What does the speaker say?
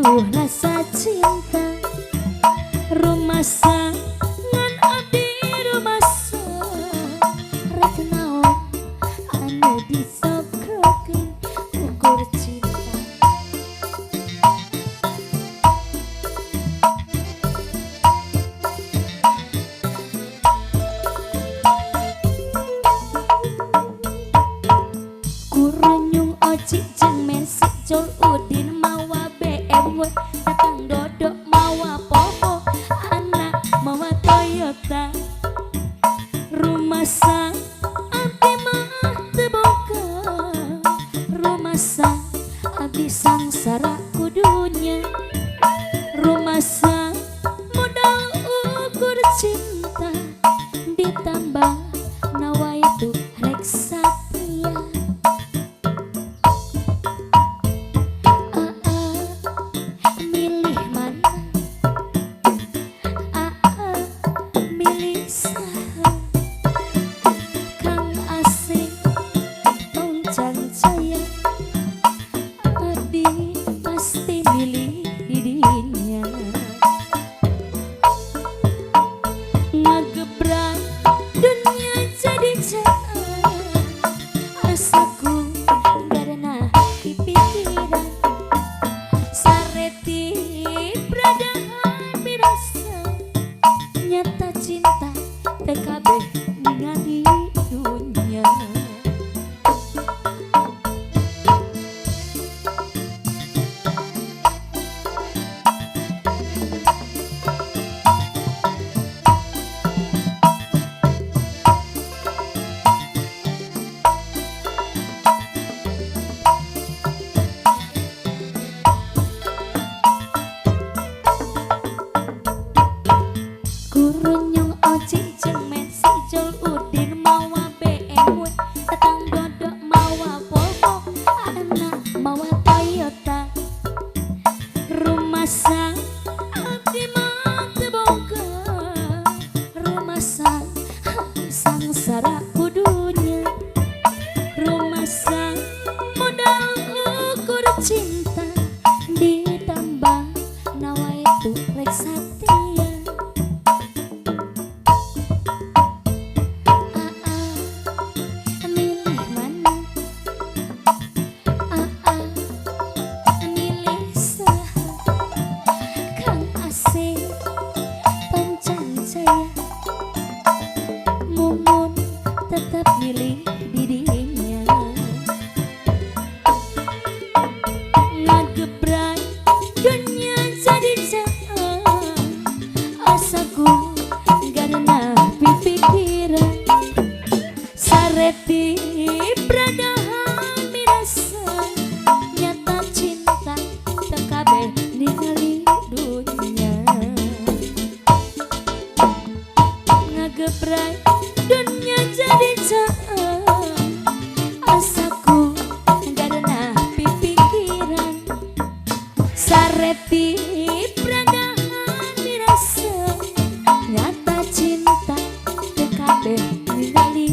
aduh rasa cinta rumasa ngan abdi rumasa rek naon anu disokokeun ukur cinta. Kuranyung oci jeung Mercy Jol Udin mawa BMW datang dodok mawa Poho anak mawa Toyota rumasa abdi mah teu boga rumasa abdi sangsara kudunya rumasa modal ukur cinta ditambah nawa itu rek satria. Milih mana? Milih saha? Kang Asih Tongcang Jaya Adi pasti milih didinya. Ngagebrak dunia jadi jalan asaku karena pipikiran sareti beradahan mirasa nyata cinta TKB ningali dunia. Kuranyung oci jeung Mercy Jol Udin mawa BMW datang dodok mawa Volvo anak mawa Toyota rumasa abdi mah teu boga rumasa abdi sangsara kudunya rumasa modal ukur cinta ditambah nawa itu rek satria. Milih mana? Milih saha? Kang Asih Tongcang Jaya Mumun tetap milih didinya. Ngagebrak dunia jadi jalan asaku karena pipikiran sareti beradahan mirasa nyata cinta TKB ningali dunia. Ngagebrak dunia jadi jalan asaku karena pipikiran sareti beradahan mirasa nyata cinta TKB ningali